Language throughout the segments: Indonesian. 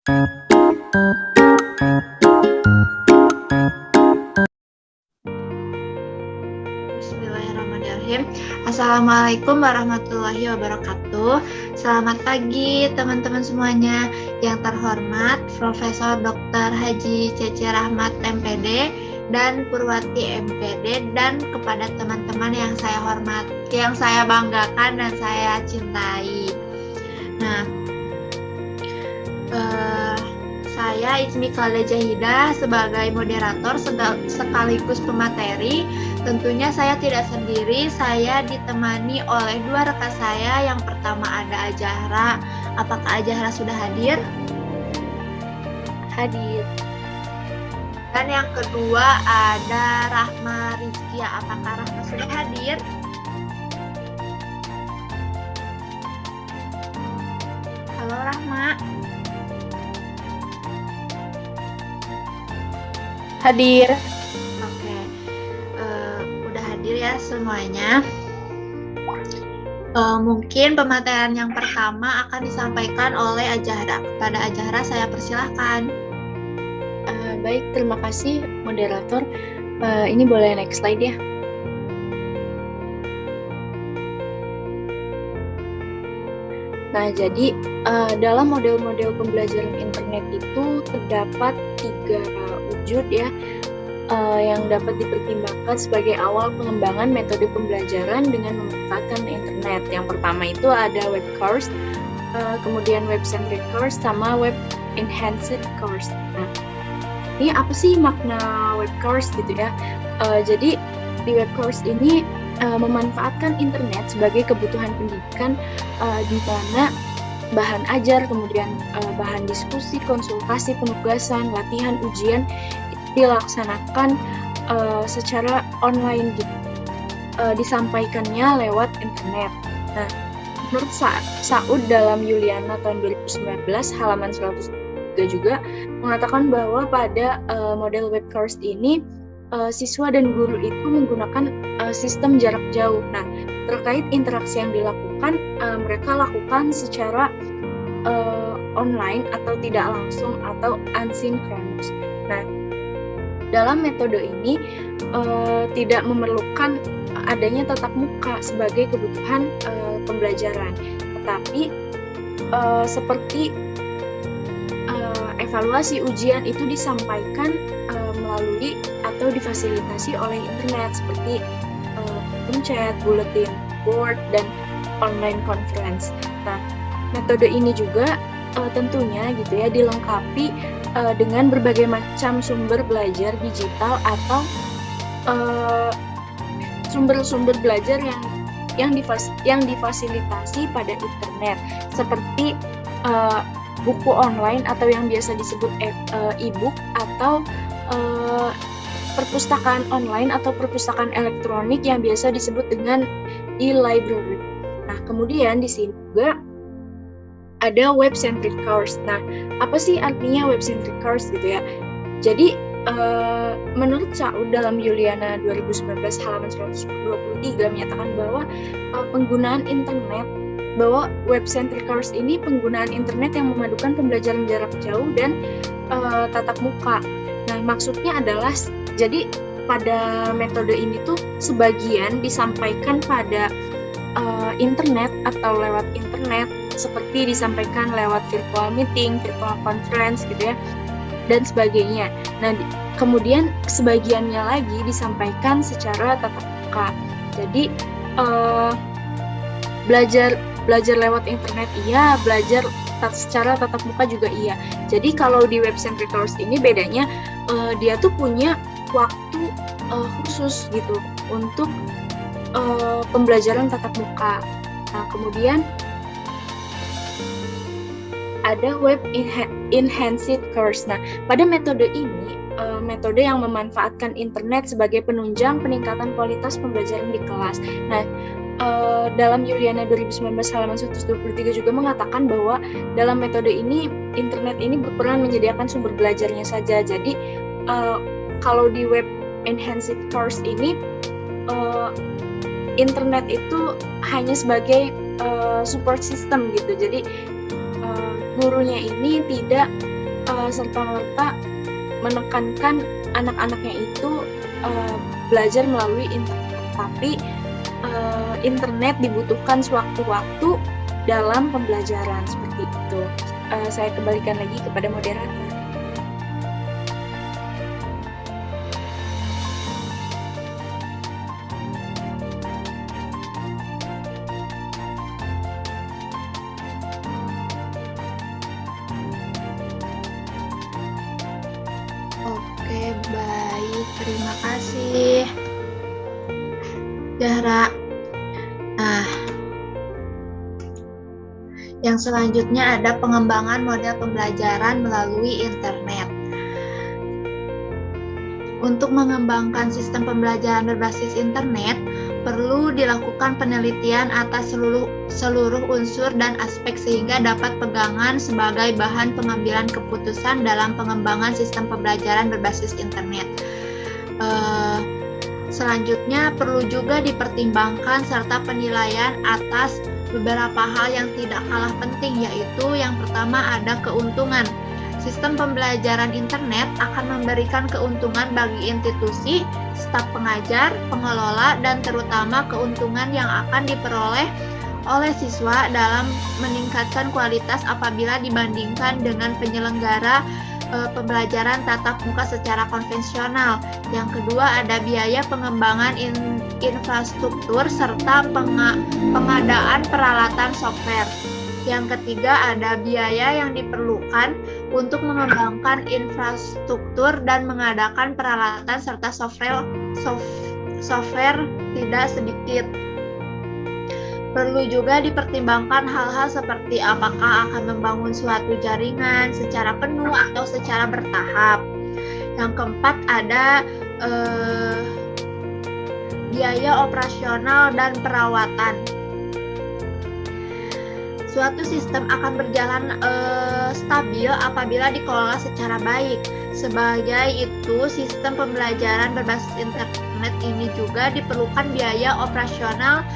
Bismillahirrahmanirrahim. Assalamualaikum warahmatullahi wabarakatuh. Selamat pagi teman-teman semuanya. Yang terhormat Profesor Dr. Haji Cece Rahmat MPD dan Purwati MPD, dan kepada teman-teman yang saya hormati, yang saya banggakan dan saya cintai. Nah, saya Ismi Khalda Jahidah sebagai moderator sekaligus pemateri. Tentunya saya tidak sendiri, saya ditemani oleh dua rekan saya. Yang pertama ada Ajahra. Apakah Ajahra sudah hadir? Hadir. Dan yang kedua ada Rahma Rizkia. Apakah Rahma sudah hadir? Halo Rahma. Hadir. Oke, udah hadir ya semuanya. Mungkin pematerian yang pertama akan disampaikan oleh Ajahra. Kepada Ajahra saya persilahkan. Baik, terima kasih moderator. Ini boleh next slide ya. Nah, jadi dalam model-model pembelajaran internet itu terdapat 3 wujud ya yang dapat dipertimbangkan sebagai awal pengembangan metode pembelajaran dengan memanfaatkan internet. Yang pertama itu ada web course, kemudian web-centric course, sama web-enhanced course. Nah, ini apa sih makna web course gitu ya? Jadi di web course ini memanfaatkan internet sebagai kebutuhan pendidikan di mana bahan ajar, kemudian bahan diskusi, konsultasi, penugasan, latihan, ujian dilaksanakan secara online gitu. Disampaikannya lewat internet. Nah, menurut Saud dalam Yuliana tahun 2019 halaman 103 juga mengatakan bahwa pada model web course ini siswa dan guru itu menggunakan sistem jarak jauh. Nah, terkait interaksi yang dilakukan, mereka lakukan secara online atau tidak langsung atau asynchronous. Nah, dalam metode ini tidak memerlukan adanya tatap muka sebagai kebutuhan pembelajaran, tetapi seperti evaluasi ujian itu disampaikan melalui atau difasilitasi oleh internet seperti chat, bulletin board, dan online conference. Nah, metode ini juga tentunya gitu ya dilengkapi dengan berbagai macam sumber belajar digital atau sumber-sumber belajar yang difasilitasi pada internet seperti buku online atau yang biasa disebut e-book atau perpustakaan online atau perpustakaan elektronik yang biasa disebut dengan e-library. Nah, kemudian di sini juga ada web-centric course. Nah, apa sih artinya web-centric course gitu ya? Jadi, menurut Saud dalam Yuliana 2019 halaman 123 menyatakan bahwa penggunaan internet, bahwa web-centric course ini penggunaan internet yang memadukan pembelajaran jarak jauh dan tatap muka. Nah, maksudnya adalah, jadi pada metode ini tuh sebagian disampaikan pada internet atau lewat internet, seperti disampaikan lewat virtual meeting, virtual conference gitu ya, dan sebagainya. Nah, kemudian sebagiannya lagi disampaikan secara tatap muka. Jadi belajar lewat internet iya, belajar secara tatap muka juga iya. Jadi kalau di web-centric course ini bedanya dia tuh punya waktu khusus gitu untuk pembelajaran tatap muka. Nah, kemudian ada web enhanced course. Nah, pada metode ini, metode yang memanfaatkan internet sebagai penunjang peningkatan kualitas pembelajaran di kelas. Nah, dalam Yuliana 2019 halaman 123 juga mengatakan bahwa dalam metode ini, internet ini berperan menyediakan sumber belajarnya saja. Jadi, kalau di web enhanced course ini, internet itu hanya sebagai support system gitu. Jadi gurunya ini tidak serta-merta menekankan anak-anaknya itu belajar melalui internet, tapi internet dibutuhkan sewaktu-waktu dalam pembelajaran seperti itu. Saya kembalikan lagi kepada moderator. Oke, baik. Terima kasih, Zahra. Nah, yang selanjutnya ada pengembangan model pembelajaran melalui internet. Untuk mengembangkan sistem pembelajaran berbasis internet, perlu dilakukan penelitian atas seluruh unsur dan aspek sehingga dapat pegangan sebagai bahan pengambilan keputusan dalam pengembangan sistem pembelajaran berbasis internet. Selanjutnya, perlu juga dipertimbangkan serta penilaian atas beberapa hal yang tidak kalah penting, yaitu yang pertama ada keuntungan. Sistem pembelajaran internet akan memberikan keuntungan bagi institusi, staf pengajar, pengelola, dan terutama keuntungan yang akan diperoleh oleh siswa dalam meningkatkan kualitas apabila dibandingkan dengan penyelenggara pembelajaran tatap muka secara konvensional. Yang kedua ada biaya pengembangan infrastruktur serta pengadaan peralatan software. Yang ketiga ada biaya yang diperlukan untuk mengembangkan infrastruktur dan mengadakan peralatan serta software tidak sedikit. Perlu juga dipertimbangkan hal-hal seperti apakah akan membangun suatu jaringan secara penuh atau secara bertahap. Yang keempat ada biaya operasional dan perawatan. Suatu sistem akan berjalan stabil apabila dikelola secara baik. Sebagai itu, sistem pembelajaran berbasis internet ini juga diperlukan biaya operasional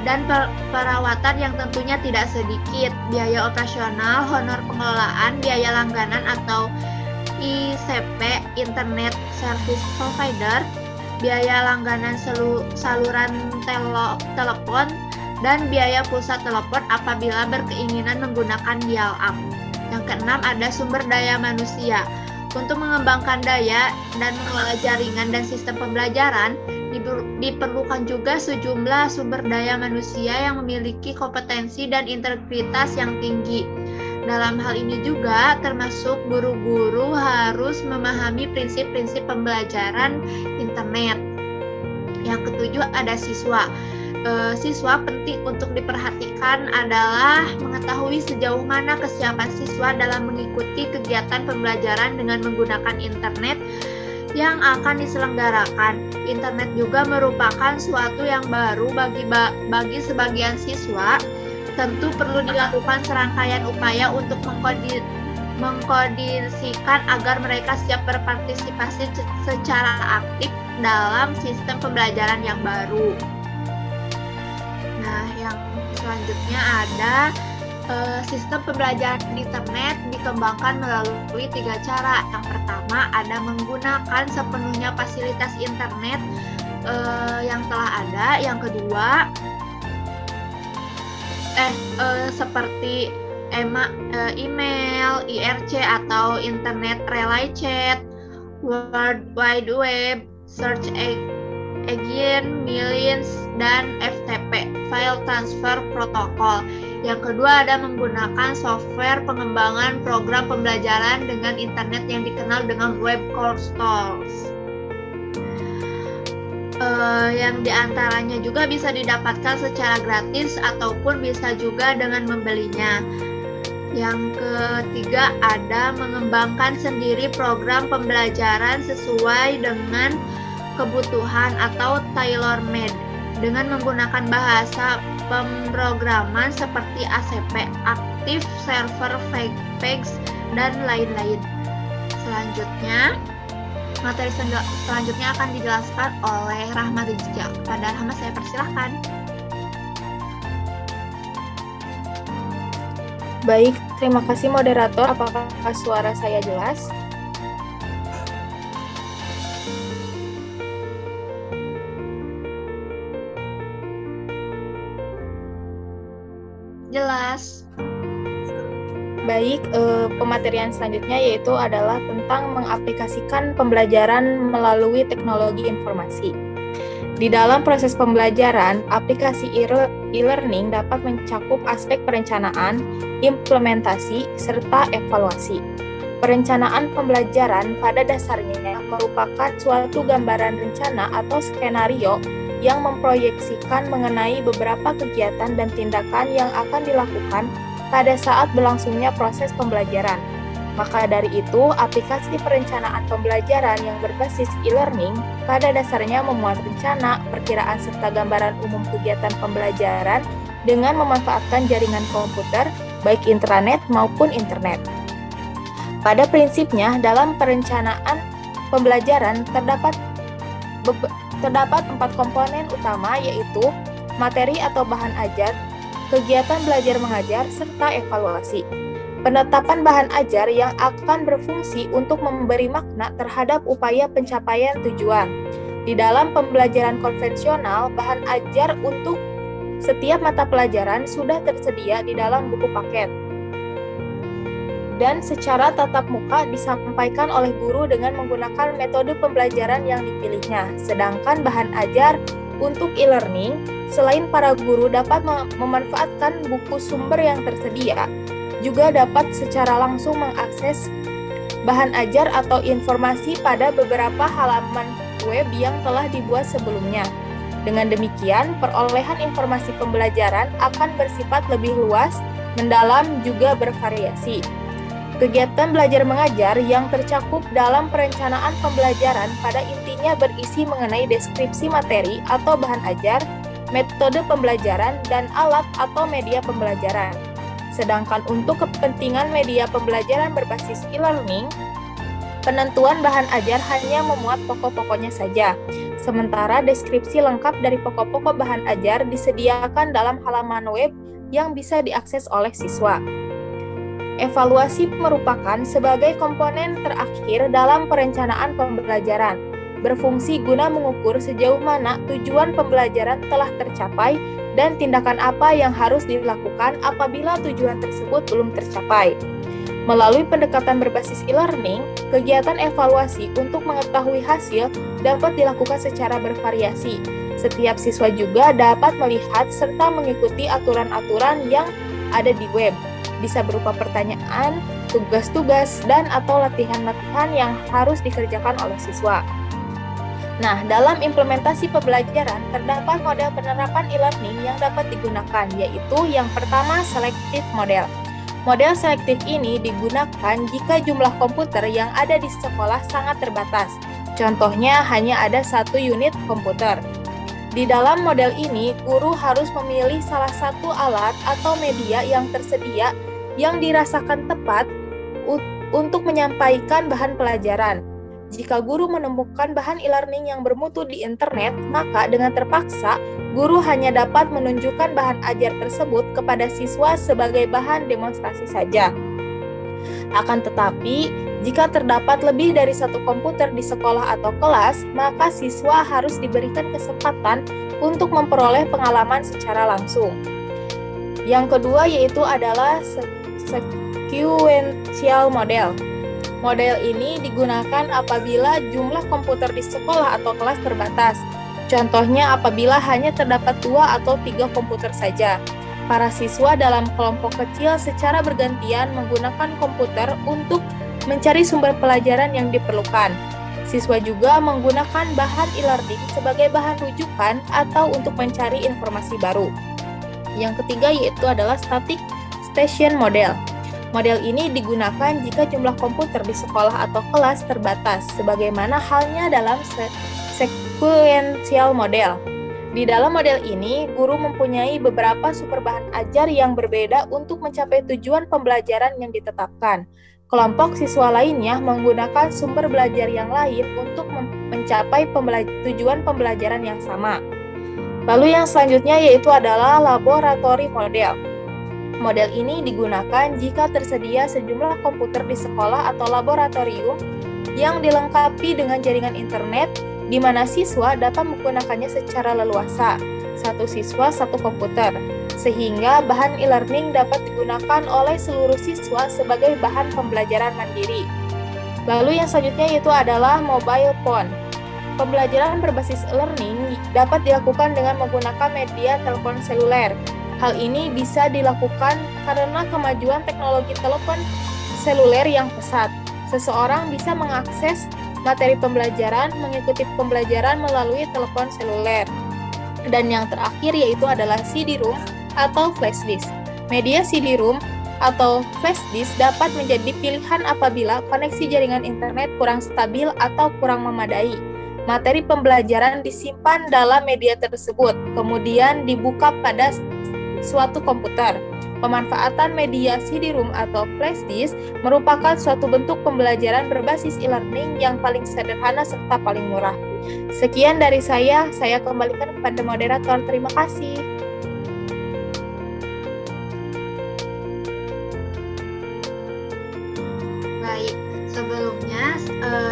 dan perawatan yang tentunya tidak sedikit. Biaya operasional, honor pengelolaan, biaya langganan atau ICP, Internet Service Provider, biaya langganan saluran telepon, dan biaya pulsa telepon apabila berkeinginan menggunakan dial-up. Yang keenam ada sumber daya manusia. Untuk mengembangkan daya dan mengelola jaringan dan sistem pembelajaran, diperlukan juga sejumlah sumber daya manusia yang memiliki kompetensi dan integritas yang tinggi. Dalam hal ini juga termasuk guru-guru harus memahami prinsip-prinsip pembelajaran internet. Yang ketujuh ada siswa. Siswa penting untuk diperhatikan adalah mengetahui sejauh mana kesiapan siswa dalam mengikuti kegiatan pembelajaran dengan menggunakan internet yang akan diselenggarakan. Internet juga merupakan suatu yang baru bagi sebagian siswa. Tentu perlu dilakukan serangkaian upaya untuk mengkondisikan agar mereka siap berpartisipasi secara aktif dalam sistem pembelajaran yang baru. Nah, yang selanjutnya ada sistem pembelajaran di internet dikembangkan melalui 3 cara. Yang pertama ada menggunakan sepenuhnya fasilitas internet yang telah ada. Yang kedua seperti email, IRC atau Internet Relay Chat, World Wide Web, Search Engine, Millions, dan FTP, File Transfer Protocol. Yang kedua ada menggunakan software pengembangan program pembelajaran dengan internet yang dikenal dengan Web Course Tools. Yang diantaranya juga bisa didapatkan secara gratis ataupun bisa juga dengan membelinya. Yang ketiga ada mengembangkan sendiri program pembelajaran sesuai dengan kebutuhan atau tailor-made dengan menggunakan bahasa pemrograman seperti ACP, Active Server Package, dan lain-lain. Selanjutnya, materi selanjutnya akan dijelaskan oleh Rahma Rizka. Kepada Rahma saya persilahkan. Baik, terima kasih moderator. Apakah suara saya jelas? Jelas. Baik, pematerian selanjutnya yaitu adalah tentang mengaplikasikan pembelajaran melalui teknologi informasi. Di dalam proses pembelajaran, aplikasi e-learning dapat mencakup aspek perencanaan, implementasi, serta evaluasi. Perencanaan pembelajaran pada dasarnya merupakan suatu gambaran rencana atau skenario yang memproyeksikan mengenai beberapa kegiatan dan tindakan yang akan dilakukan pada saat berlangsungnya proses pembelajaran. Maka dari itu, aplikasi perencanaan pembelajaran yang berbasis e-learning pada dasarnya memuat rencana, perkiraan, serta gambaran umum kegiatan pembelajaran dengan memanfaatkan jaringan komputer, baik intranet maupun internet. Pada prinsipnya, dalam perencanaan pembelajaran terdapat 4 komponen utama, yaitu materi atau bahan ajar, kegiatan belajar mengajar, serta evaluasi. Penetapan bahan ajar yang akan berfungsi untuk memberi makna terhadap upaya pencapaian tujuan. Di dalam pembelajaran konvensional, bahan ajar untuk setiap mata pelajaran sudah tersedia di dalam buku paket dan secara tatap muka disampaikan oleh guru dengan menggunakan metode pembelajaran yang dipilihnya. Sedangkan bahan ajar untuk e-learning, selain para guru dapat memanfaatkan buku sumber yang tersedia, juga dapat secara langsung mengakses bahan ajar atau informasi pada beberapa halaman web yang telah dibuat sebelumnya. Dengan demikian, perolehan informasi pembelajaran akan bersifat lebih luas, mendalam, juga bervariasi. Kegiatan belajar mengajar yang tercakup dalam perencanaan pembelajaran pada intinya berisi mengenai deskripsi materi atau bahan ajar, metode pembelajaran, dan alat atau media pembelajaran. Sedangkan untuk kepentingan media pembelajaran berbasis e-learning, penentuan bahan ajar hanya memuat pokok-pokoknya saja. Sementara deskripsi lengkap dari pokok-pokok bahan ajar disediakan dalam halaman web yang bisa diakses oleh siswa. Evaluasi merupakan sebagai komponen terakhir dalam perencanaan pembelajaran, berfungsi guna mengukur sejauh mana tujuan pembelajaran telah tercapai dan tindakan apa yang harus dilakukan apabila tujuan tersebut belum tercapai. Melalui pendekatan berbasis e-learning, kegiatan evaluasi untuk mengetahui hasil dapat dilakukan secara bervariasi. Setiap siswa juga dapat melihat serta mengikuti aturan-aturan yang ada di web. Bisa berupa pertanyaan, tugas-tugas, dan atau latihan-latihan yang harus dikerjakan oleh siswa. Nah, dalam implementasi pembelajaran, terdapat model penerapan e-learning yang dapat digunakan, yaitu yang pertama, selective model. Model selektif ini digunakan jika jumlah komputer yang ada di sekolah sangat terbatas. Contohnya, hanya ada 1 unit komputer. Di dalam model ini, guru harus memilih salah satu alat atau media yang tersedia yang dirasakan tepat untuk menyampaikan bahan pelajaran. Jika guru menemukan bahan e-learning yang bermutu di internet, maka dengan terpaksa, guru hanya dapat menunjukkan bahan ajar tersebut kepada siswa sebagai bahan demonstrasi saja. Akan tetapi, jika terdapat lebih dari 1 komputer di sekolah atau kelas, maka siswa harus diberikan kesempatan untuk memperoleh pengalaman secara langsung. Yang kedua yaitu adalah sequential model. Model ini digunakan apabila jumlah komputer di sekolah atau kelas terbatas. Contohnya apabila hanya terdapat 2 atau 3 komputer saja. Para siswa dalam kelompok kecil secara bergantian menggunakan komputer untuk mencari sumber pelajaran yang diperlukan. Siswa juga menggunakan bahan e-learning sebagai bahan rujukan atau untuk mencari informasi baru. Yang ketiga yaitu adalah static station model. Model ini digunakan jika jumlah komputer di sekolah atau kelas terbatas, sebagaimana halnya dalam sequential model. Di dalam model ini, guru mempunyai beberapa sumber bahan ajar yang berbeda untuk mencapai tujuan pembelajaran yang ditetapkan. Kelompok siswa lainnya menggunakan sumber belajar yang lain untuk mencapai tujuan pembelajaran yang sama. Lalu yang selanjutnya yaitu adalah laboratory model. Model ini digunakan jika tersedia sejumlah komputer di sekolah atau laboratorium yang dilengkapi dengan jaringan internet, di mana siswa dapat menggunakannya secara leluasa, satu siswa satu komputer, sehingga bahan e-learning dapat digunakan oleh seluruh siswa sebagai bahan pembelajaran mandiri. Lalu yang selanjutnya yaitu adalah mobile phone. Pembelajaran berbasis e-learning dapat dilakukan dengan menggunakan media telepon seluler. Hal ini bisa dilakukan karena kemajuan teknologi telepon seluler yang pesat. Seseorang bisa mengakses materi pembelajaran, mengikuti pembelajaran melalui telepon seluler. Dan yang terakhir yaitu adalah CD-ROM atau flash disk. Media CD-ROM atau flash disk dapat menjadi pilihan apabila koneksi jaringan internet kurang stabil atau kurang memadai. Materi pembelajaran disimpan dalam media tersebut, kemudian dibuka pada suatu komputer. Pemanfaatan media CD-ROM atau flash disk merupakan suatu bentuk pembelajaran berbasis e-learning yang paling sederhana serta paling murah. Sekian dari saya kembalikan kepada moderator. Terima kasih. Baik,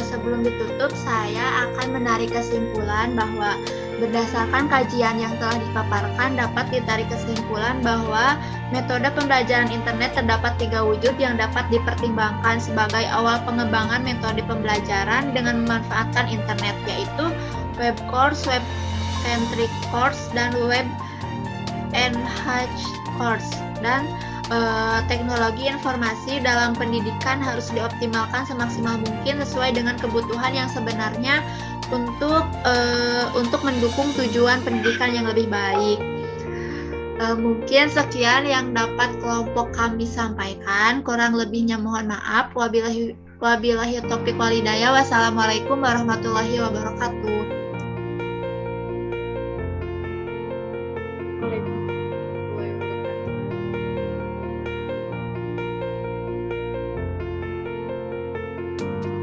sebelum ditutup, saya akan menarik kesimpulan bahwa berdasarkan kajian yang telah dipaparkan, dapat ditarik kesimpulan bahwa metode pembelajaran internet terdapat 3 wujud yang dapat dipertimbangkan sebagai awal pengembangan metode pembelajaran dengan memanfaatkan internet, yaitu web course, web centric course, dan web enhanced course. Dan teknologi informasi dalam pendidikan harus dioptimalkan semaksimal mungkin sesuai dengan kebutuhan yang sebenarnya untuk mendukung tujuan pendidikan yang lebih baik. Mungkin sekian yang dapat kelompok kami sampaikan. Kurang lebihnya mohon maaf. Wabillahi taufiq wal hidayah. Wassalamualaikum warahmatullahi wabarakatuh. Waalaikumsalam.